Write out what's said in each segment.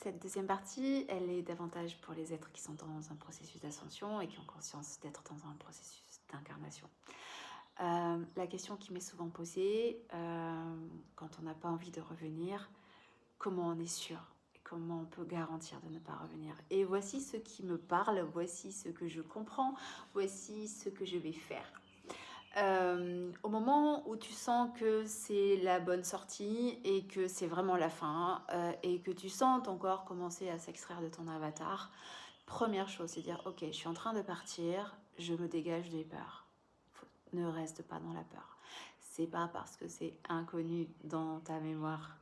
Cette deuxième partie, elle est davantage pour les êtres qui sont dans un processus d'ascension et qui ont conscience d'être dans un processus d'incarnation. La question qui m'est souvent posée, quand on n'a pas envie de revenir, comment on est sûr? Comment on peut garantir de ne pas revenir? Et voici ce qui me parle, voici ce que je comprends, voici ce que je vais faire. Au moment où tu sens que c'est la bonne sortie et que c'est vraiment la fin et que tu sens ton corps commencer à s'extraire de ton avatar, première chose, c'est dire ok, je suis en train de partir, je me dégage des peurs. Ne reste pas dans la peur. C'est pas parce que c'est inconnu dans ta mémoire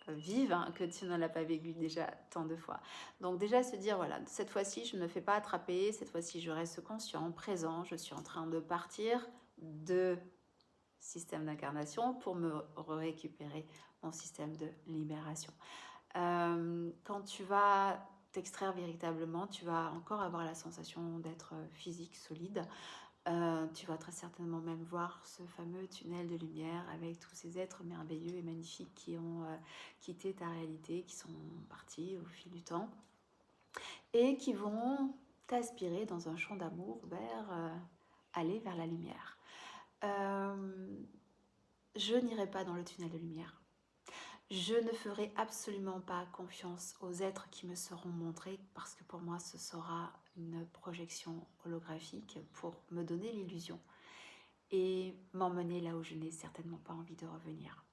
vive que tu ne l'as pas vécu déjà tant de fois. Donc déjà se dire voilà, cette fois-ci je ne me fais pas attraper, cette fois-ci je reste conscient, présent, je suis en train de partir de système d'incarnation pour me récupérer mon système de libération. Quand tu vas t'extraire véritablement, tu vas encore avoir la sensation d'être physique, solide. Tu vas très certainement même voir ce fameux tunnel de lumière avec tous ces êtres merveilleux et magnifiques qui ont quitté ta réalité, qui sont partis au fil du temps et qui vont t'aspirer dans un champ d'amour vers aller vers la lumière. Je n'irai pas dans le tunnel de lumière. Je ne ferai absolument pas confiance aux êtres qui me seront montrés parce que pour moi ce sera une projection holographique pour me donner l'illusion et m'emmener là où je n'ai certainement pas envie de revenir.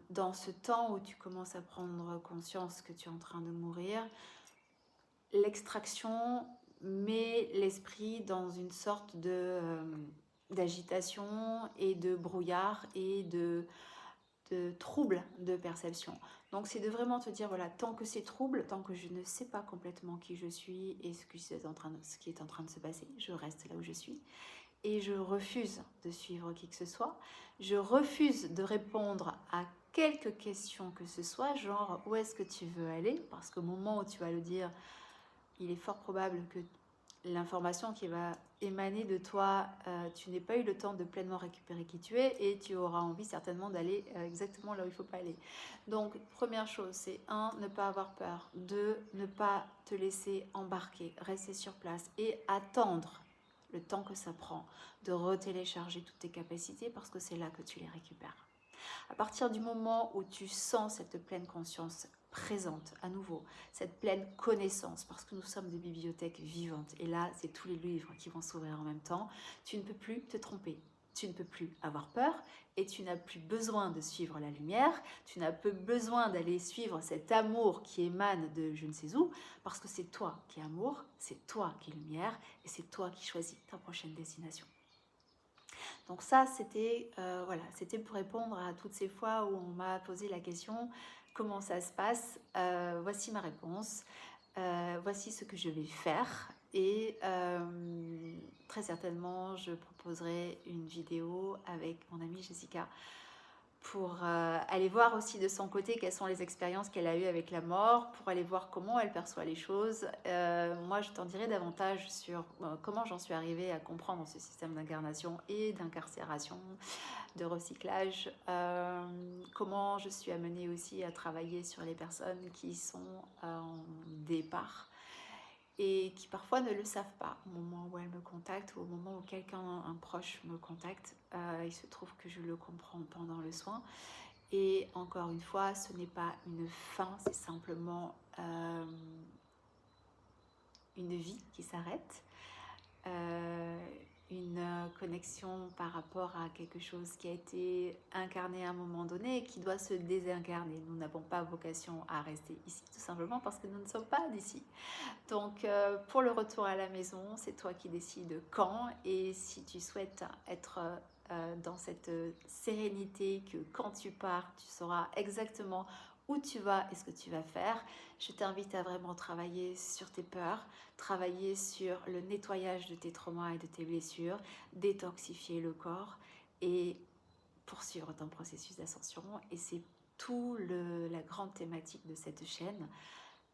Dans ce temps où tu commences à prendre conscience que tu es en train de mourir, l'extraction met l'esprit dans une sorte d'agitation et de brouillard et de trouble de perception. Donc c'est de vraiment te dire, voilà, tant que c'est trouble, tant que je ne sais pas complètement qui je suis et ce qui est en train de se passer, je reste là où je suis. Et je refuse de suivre qui que ce soit. Je refuse de répondre à quelques questions que ce soit, genre où est-ce que tu veux aller? Parce qu'au moment où tu vas le dire, il est fort probable que l'information qui va émaner de toi, tu n'aies pas eu le temps de pleinement récupérer qui tu es et tu auras envie certainement d'aller exactement là où il ne faut pas aller. Donc, première chose, c'est 1, ne pas avoir peur. 2, ne pas te laisser embarquer, rester sur place et attendre le temps que ça prend de retélécharger toutes tes capacités parce que c'est là que tu les récupères. À partir du moment où tu sens cette pleine conscience présente à nouveau, cette pleine connaissance, parce que nous sommes des bibliothèques vivantes, et là, c'est tous les livres qui vont s'ouvrir en même temps, tu ne peux plus te tromper. Tu ne peux plus avoir peur et tu n'as plus besoin de suivre la lumière, tu n'as plus besoin d'aller suivre cet amour qui émane de je ne sais où, parce que c'est toi qui es amour, c'est toi qui es lumière et c'est toi qui choisis ta prochaine destination. Donc ça, c'était voilà, c'était pour répondre à toutes ces fois où on m'a posé la question comment ça se passe. Voici ma réponse. Voici ce que je vais faire. Et très certainement, je proposerai une vidéo avec mon amie Jessica pour aller voir aussi de son côté quelles sont les expériences qu'elle a eues avec la mort, pour aller voir comment elle perçoit les choses. Moi, je t'en dirai davantage sur comment j'en suis arrivée à comprendre ce système d'incarnation et d'incarcération, de recyclage, comment je suis amenée aussi à travailler sur les personnes qui sont en départ et qui parfois ne le savent pas au moment où elles me contactent ou au moment où quelqu'un, un proche me contacte. Il se trouve que je le comprends pendant le soin. Et encore une fois, ce n'est pas une fin, c'est simplement une vie qui s'arrête. Une connexion par rapport à quelque chose qui a été incarné à un moment donné et qui doit se désincarner. Nous n'avons pas vocation à rester ici, tout simplement parce que nous ne sommes pas d'ici. Donc pour le retour à la maison, c'est toi qui décides quand et si tu souhaites être dans cette sérénité que quand tu pars, tu sauras exactement où tu vas et ce que tu vas faire. Je t'invite à vraiment travailler sur tes peurs, travailler sur le nettoyage de tes traumas et de tes blessures, détoxifier le corps et poursuivre ton processus d'ascension. Et c'est tout la grande thématique de cette chaîne,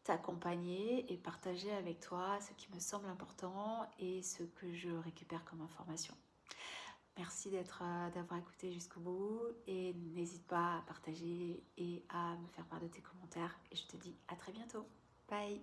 t'accompagner et partager avec toi ce qui me semble important et ce que je récupère comme information. Merci d'avoir écouté jusqu'au bout et n'hésite pas à partager et à me faire part de tes commentaires. Et je te dis à très bientôt. Bye!